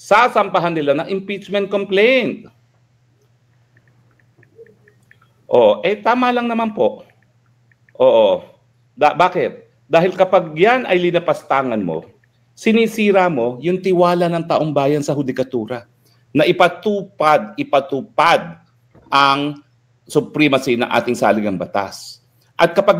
sasampahan nila ng impeachment complaint. Tama lang naman po. Oo. Bakit? Dahil kapag yan ay linapastangan mo, sinisira mo yung tiwala ng taong bayan sa hudikatura na ipatupad ang supremacy ng ating saligang batas. At kapag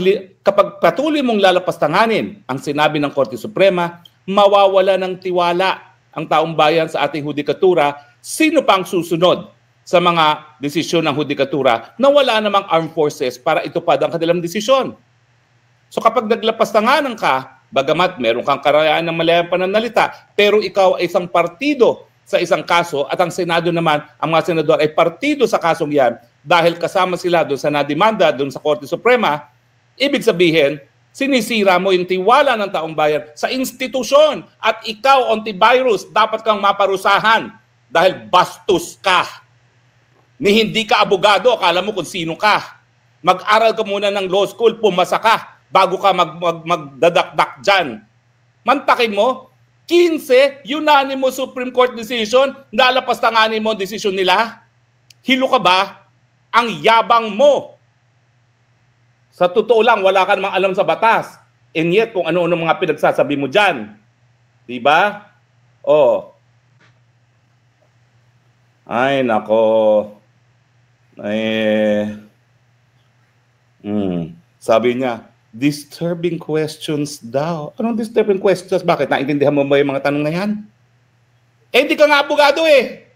patuloy mong lalapastanganin ang sinabi ng Korte Suprema, mawawala ng tiwala ang taong bayan sa ating hudikatura. Sino pang susunod sa mga desisyon ng hudikatura na wala namang armed forces para itupad ang kanilang desisyon? So kapag naglapastanganan ka, bagamat meron kang karayaan ng malayang pananalita, pero ikaw ay isang partido sa isang kaso at ang Senado naman, ang mga senador ay partido sa kasong yan dahil kasama sila doon sa nademanda doon sa Korte Suprema, ibig sabihin, sinisira mo yung tiwala ng taong bayan sa institusyon at ikaw, antivirus, dapat kang maparusahan dahil bastos ka. Ni hindi ka abogado, akala mo kung sino ka. Mag-aral ka muna ng law school, pumasa ka bago ka magdadakdak dyan. Mantakin mo, 15 unanimous Supreme Court decision, nalapastanganin mo ang desisyon nila. Hilo ka ba? Ang yabang mo. Sa totoo lang, wala ka namang alam sa batas. And yet, kung ano-ano mga pinagsasabi mo dyan. Diba? Ay, nako. Sabi niya, disturbing questions daw. Anong disturbing questions? Bakit? Naintindihan mo ba yung mga tanong na yan? Hindi ka nga abogado eh.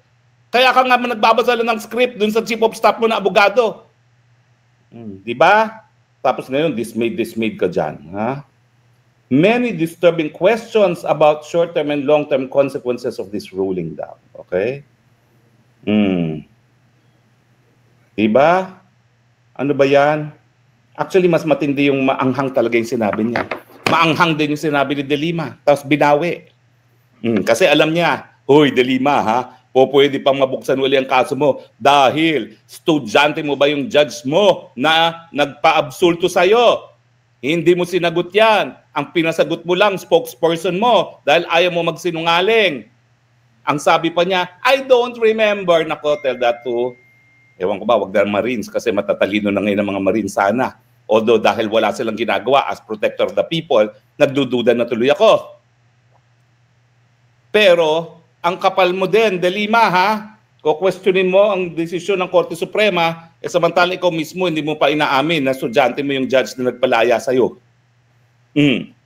Kaya ka nga nagbabasa lang ng script dun sa chief of staff mo na abogado. Diba? Tapos ngayon, dismayed ka dyan. Ha? Many disturbing questions about short-term and long-term consequences of this ruling daw. Okay? Diba? Ano ba yan? Actually, mas matindi yung maanghang talaga yung sinabi niya. Maanghang din yung sinabi ni De Lima. Tapos binawi. Kasi alam niya, hoy De Lima ha, pwede pang mabuksan uli ang kaso mo dahil estudyante mo ba yung judge mo na nagpa-absulto sa'yo? Hindi mo sinagot yan. Ang pinasagot mo lang, spokesperson mo dahil ayaw mo magsinungaling. Ang sabi pa niya, I don't remember. Nako, tell that to, ewan ko ba, wag na Marines kasi matatalino na ngayon ang mga Marines sana. Although dahil wala silang ginagawa as protector of the people, nagdududa na tuloy ako. Pero, ang kapal mo din, De Lima ha, questionin mo ang desisyon ng Korte Suprema, samantalang ikaw mismo hindi mo pa inaamin na estudyante mo yung judge na nagpalaya sa'yo.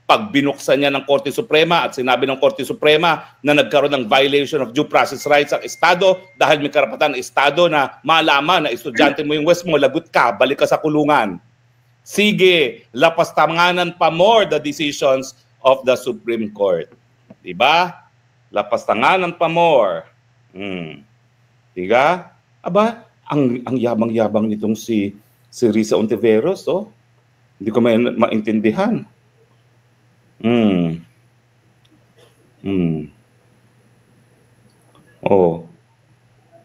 Pag binuksan niya ng Korte Suprema at sinabi ng Korte Suprema na nagkaroon ng violation of due process rights ang Estado dahil may karapatan ng Estado na malaman na estudyante mo yung West mo, lagot ka, balik ka sa kulungan. Sige, lapastanganan pa more the decisions of the Supreme Court. Diba? Lapastanganan pa more. Diga? Aba, ang yabang-yabang nitong si Risa Ontiveros, hindi ko maintindihan.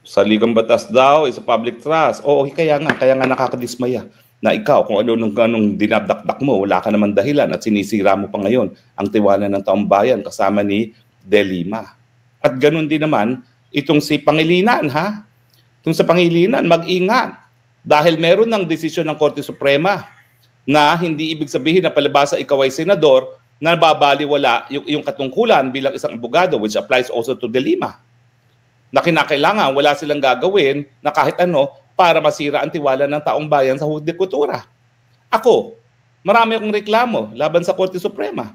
Saligang batas daw is a public trust. Kaya nga nakakadismaya na ikaw, kung anong dinadakdak mo, wala ka naman dahilan at sinisira mo pa ngayon ang tiwala ng taong bayan kasama ni De Lima. At ganun din naman, itong si Pangilinan, ha? Itong sa Pangilinan, mag-ingat. Dahil meron ng desisyon ng Korte Suprema na hindi ibig sabihin na palibasa ikaw ay senador na babaliwala yung katungkulan bilang isang abogado, which applies also to De Lima. Na kinakailangan, wala silang gagawin na kahit ano para masira ang tiwala ng taong bayan sa hudikatura. Ako, marami akong reklamo laban sa Korte Suprema.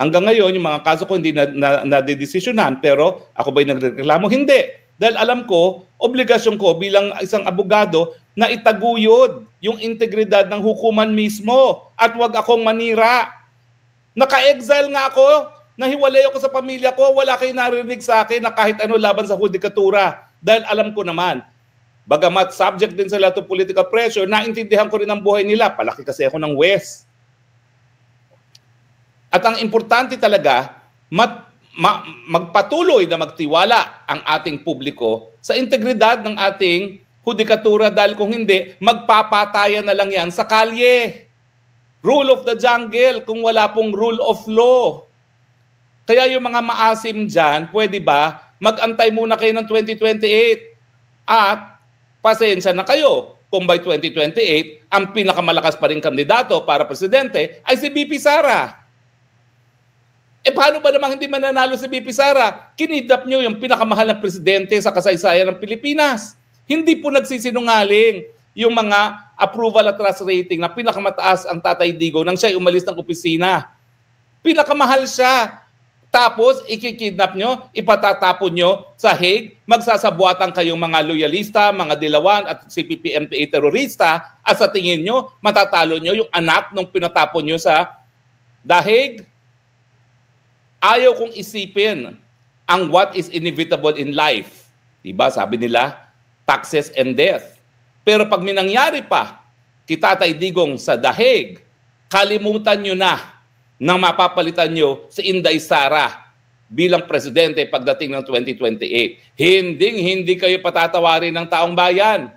Hanggang ngayon, yung mga kaso ko hindi na-dedesisyonan, pero ako ba'y nagreklamo? Hindi. Dahil alam ko, obligasyon ko bilang isang abogado na itaguyod yung integridad ng hukuman mismo at wag akong manira. Naka-exile nga ako, nahiwalay ako sa pamilya ko, wala kayo narinig sa akin na kahit ano laban sa hudikatura. Dahil alam ko naman, bagamat subject din sila to political pressure, naintindihan ko rin ang buhay nila. Palaki kasi ako ng West. At ang importante talaga, magpatuloy na magtiwala ang ating publiko sa integridad ng ating hudikatura dahil kung hindi, magpapatayan na lang yan sa kalye. Rule of the jungle kung wala pong rule of law. Kaya yung mga maasim dyan, pwede ba mag-antay muna kayo ng 2028 at pasensya na kayo kung by 2028 ang pinakamalakas pa rin kandidato para presidente ay si BP Sara. Paano ba namang hindi mananalo si BP Sara? Kinidnap nyo yung pinakamahal na presidente sa kasaysayan ng Pilipinas. Hindi po nagsisinungaling yung mga approval at trust rating na pinakamataas ang Tatay Digong nang siya'y umalis ng opisina. Pinakamahal siya. Tapos, ikikidnap nyo, ipatatapon nyo sa Hague, magsasabuatan kayong mga loyalista, mga dilawan at CPP-MPA terorista, at sa tingin nyo, matatalo nyo yung anak nung pinatapon nyo sa The Hague. Ayaw kong isipin ang what is inevitable in life. Diba? Sabi nila, taxes and death. Pero pag may nangyari pa, Tatay Digong sa The Hague, kalimutan nyo na mapapalitan nyo si Inday Sara bilang presidente pagdating ng 2028. Hindi kayo patatawarin ng taong bayan.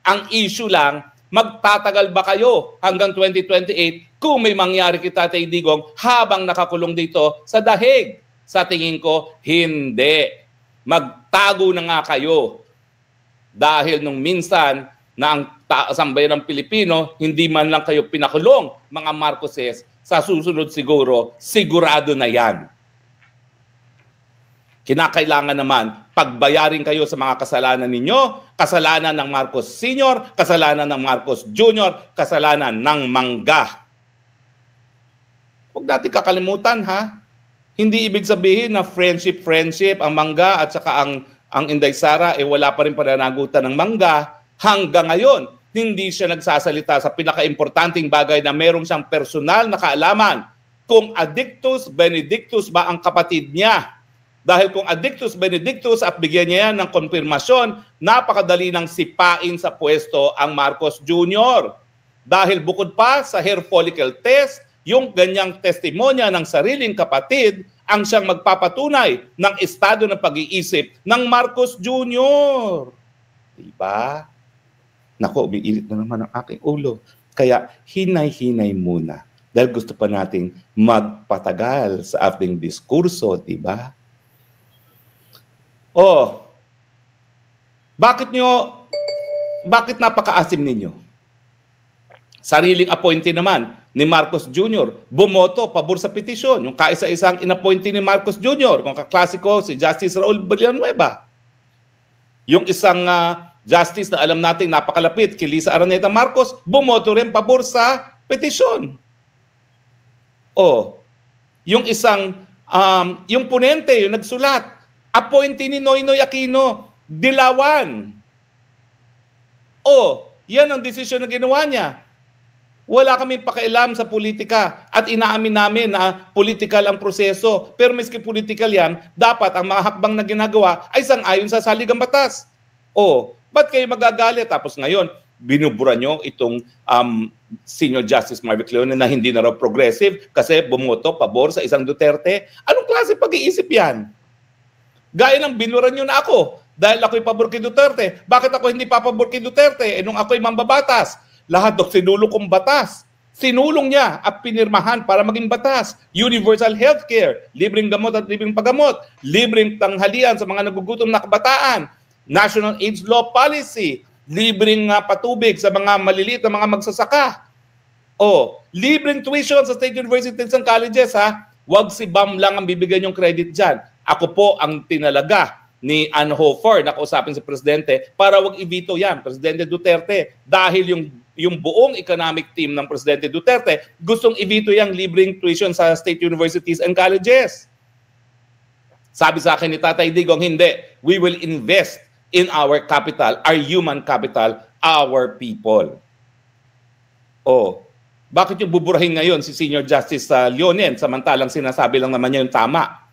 Ang issue lang, magtatagal ba kayo hanggang 2028 kung may mangyari kay Tatay Digong habang nakakulong dito sa The Hague? Sa tingin ko, hindi. Magtago na nga kayo. Dahil nung minsan na ang sambayan ng Pilipino, hindi man lang kayo pinakulong, mga Marcoses, sa susunod sigurado na yan. Kinakailangan naman, pagbayarin kayo sa mga kasalanan ninyo, kasalanan ng Marcos Sr., kasalanan ng Marcos Jr., kasalanan ng Mangga. Huwag natin kakalimutan, ha? Hindi ibig sabihin na friendship ang Mangga at saka ang Inday Sara, wala pa rin pananagutan ng Mangga. Hanggang ngayon, hindi siya nagsasalita sa pinaka-importanting bagay na meron siyang personal na kaalaman. Kung Addictus Benedictus ba ang kapatid niya? Dahil kung Addictus Benedictus at bigyan niya yan ng konfirmasyon, napakadali ng sipain sa pwesto ang Marcos Jr. Dahil bukod pa sa hair follicle test, yung ganyang testimonya ng sariling kapatid ang siyang magpapatunay ng estado ng pag-iisip ng Marcos Jr. Diba? Nako, umiinit na naman ang aking ulo. Kaya hinay-hinay muna. Dahil gusto pa nating magpatagal sa ating diskurso, diba? Bakit napakaasim ninyo? Sariling appointee naman ni Marcos Jr. bumoto pabor sa petisyon. Yung kaisa-isang inappointee ni Marcos Jr. Kung kaklasiko, si Justice Raul Villanueva. Yung isang justice na alam natin napakalapit kay Lisa Araneta Marcos, bumoto rin pabor sa petisyon. Yung isang, yung ponente, yung nagsulat, appointee ni Noynoy Aquino, dilawan. Yan ang desisyon na ginawa niya. Wala kaming pakialam sa politika at inaamin namin na political ang proseso. Pero miski political yan, dapat ang mga hakbang na ginagawa ay sang-ayon sa saligang batas. Ba't kayo magagalit? Tapos ngayon, binubura nyo itong Senior Justice Marvic Leonen na hindi na raw progressive kasi bumoto pabor sa isang Duterte. Anong klase pag-iisip yan? Gaya ng binuran nyo na ako dahil ako'y pabor kay Duterte. Bakit ako hindi papabor kay Duterte? Nung ako'y mambabatas, lahat ng sinulong kong batas, sinulong niya at pinirmahan para maging batas. Universal healthcare, libreng gamot at libreng paggamot, libreng tanghalian sa mga nagugutom na kabataan, National AIDS Law Policy, libreng patubig sa mga maliliit na mga magsasaka. Libreng tuition sa state universities and colleges, ha? Huwag si BAM lang ang bibigyan yung credit dyan. Ako po ang tinalaga ni Ann Hofer na kausapin sa presidente para wag i-veto yan, Presidente Duterte. Dahil yung buong economic team ng Presidente Duterte gustong i-veto yung libreng tuition sa state universities and colleges. Sabi sa akin ni Tatay Digong, hindi. We will invest in our capital, our human capital, our people. Bakit yung buburahin ngayon si Senior Justice Leonen samantalang sinasabi lang naman niya yung tama?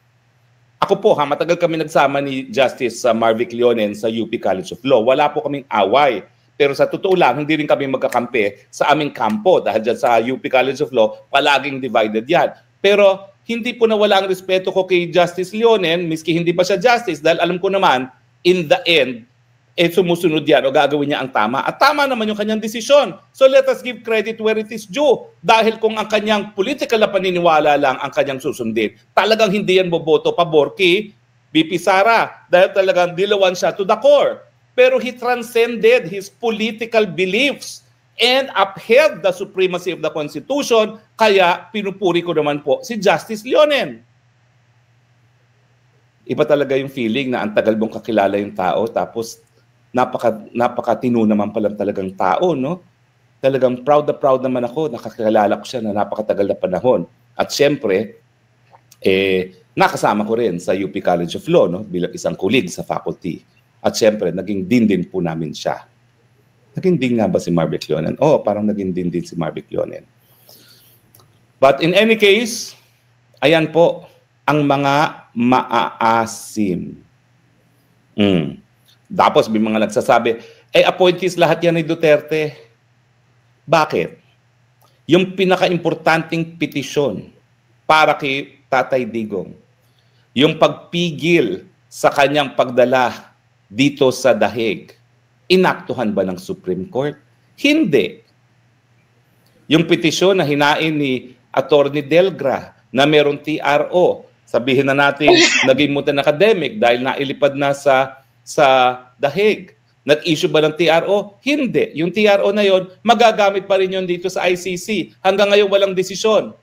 Ako po, matagal kami nagsama ni Justice Marvic Leonen sa UP College of Law. Wala po kaming away. Pero sa totoo lang, hindi rin kami magkakampi sa aming kampo. Dahil dyan sa UP College of Law, palaging divided yan. Pero hindi po nawala ang respeto ko kay Justice Leonen, miski hindi pa siya justice, dahil alam ko naman, in the end, sumusunod yan o gagawin niya ang tama. At tama naman yung kanyang desisyon. So let us give credit where it is due. Dahil kung ang kanyang political na paniniwala lang ang kanyang susundin, talagang hindi yan boboto pabor kay BP Sara dahil talagang dilawan siya to the core. Pero he transcended his political beliefs and upheld the supremacy of the Constitution, kaya pinupuri ko naman po si Justice Leonen. Iba talaga yung feeling na ang tagal mong kakilala yung tao, tapos napakatino naman palang talagang tao, no? Talagang proud naman ako, nakakilala ko siya na napakatagal na panahon. At syempre, nakasama ko rin sa UP College of Law, no? Bilang isang colleague sa faculty. At syempre, naging din po namin siya. Naging din nga ba si Marvick Leonen? Oo, parang naging din si Marvick Leonen. But in any case, ayan po, ang mga maaasim. Tapos may mga nagsasabi, appointees lahat yan ni Duterte. Bakit? Yung pinaka-importanting petisyon para kay Tatay Digong, yung pagpigil sa kanyang pagdala dito sa Dahig, inaktuhan ba ng Supreme Court? Hindi. Yung petisyon na hinain ni Attorney Delgra na merong TRO, sabihin na natin naging mutan academic dahil nailipad na sa Dahig. Nag-issue ba ng TRO? Hindi. Yung TRO na yon, magagamit pa rin yun dito sa ICC. Hanggang ngayon walang desisyon.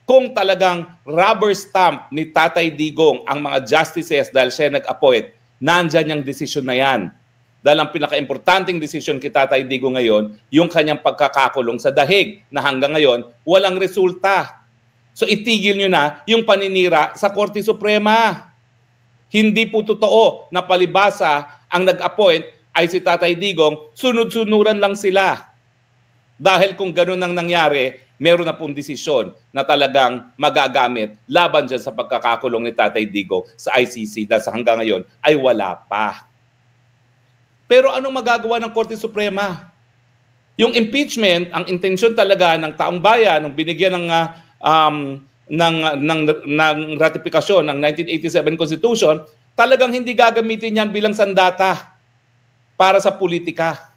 Kung talagang rubber stamp ni Tatay Digong ang mga justices dahil siya nag-appoint, nandyan yung desisyon na yan. Dahil ang pinaka-importanting desisyon kay Tatay Digong ngayon, yung kanyang pagkakakulong sa Dahig na hanggang ngayon walang resulta. So itigil nyo na yung paninira sa Korte Suprema. Hindi po totoo na palibasa ang nag-appoint ay si Tatay Digong, sunod-sunuran lang sila. Dahil kung ganun ang nangyari, meron na pong desisyon na talagang magagamit laban dyan sa pagkakakulong ni Tatay Digong sa ICC dahil sa hanggang ngayon ay wala pa. Pero anong magagawa ng Korte Suprema? Yung impeachment, ang intensyon talaga ng taong bayan nung binigyan ng ratifikasyon ng 1987 Constitution, talagang hindi gagamitin yan bilang sandata para sa politika.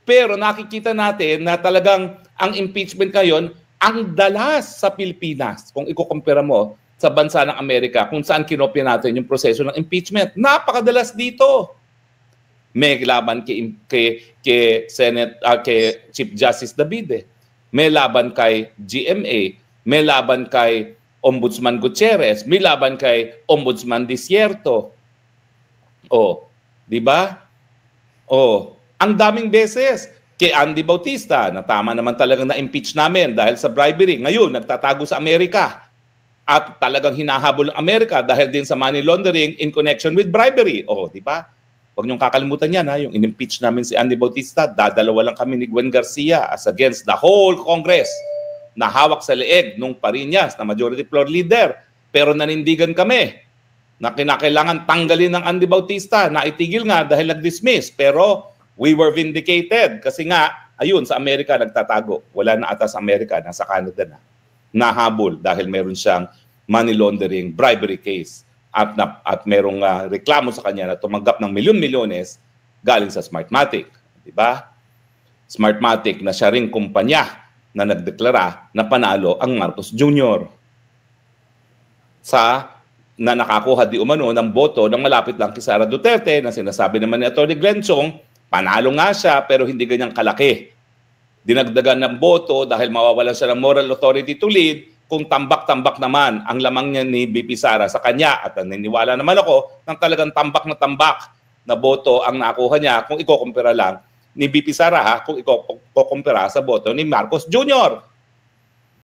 Pero nakikita natin na talagang ang impeachment ngayon ang dalas sa Pilipinas. Kung ikukumpara mo sa bansa ng Amerika, kung saan kinopya natin yung proseso ng impeachment, napakadalas dito. May laban kay Chief Justice David. May laban kay GMA. May laban kay Ombudsman Gutierrez. May laban kay Ombudsman Desierto. Di ba? Ang daming beses kay Andy Bautista na tama naman talagang na-impeach namin dahil sa bribery. Ngayon, nagtatago sa Amerika. At talagang hinahabol ang Amerika dahil din sa money laundering in connection with bribery. Di ba? Huwag niyong kakalimutan yan, ha? Yung in-impeach namin si Andy Bautista, dadalawa lang kami ni Gwen Garcia as against the whole Congress na hawak sa leeg nung Pariñas na majority floor leader. Pero nanindigan kami na kinakailangan tanggalin ng Andy Bautista na itigil nga dahil nag-dismiss. Pero we were vindicated kasi nga, ayun, sa Amerika nagtatago. Wala na ata sa Amerika, nasa Canada na. Nahabol dahil meron siyang money laundering, bribery case. At merong reklamo sa kanya na tumanggap ng milyon-milyones galing sa Smartmatic. Diba? Smartmatic na siya ring kumpanya na nagdeklara na panalo ang Marcos Jr. na nakakuha di umano ng boto ng malapit lang kay Sara Duterte na sinasabi naman ni Atty. Glenn Chong, panalo nga siya pero hindi ganyang kalaki. Dinagdagan ng boto dahil mawawalan siya ng moral authority to lead kung tambak-tambak naman ang lamang niya ni BP Sara sa kanya. At naniniwala naman ako ng talagang tambak na boto ang nakuha niya kung ikukumpira lang ni BP Sara, kung ikukumpira sa boto ni Marcos Jr.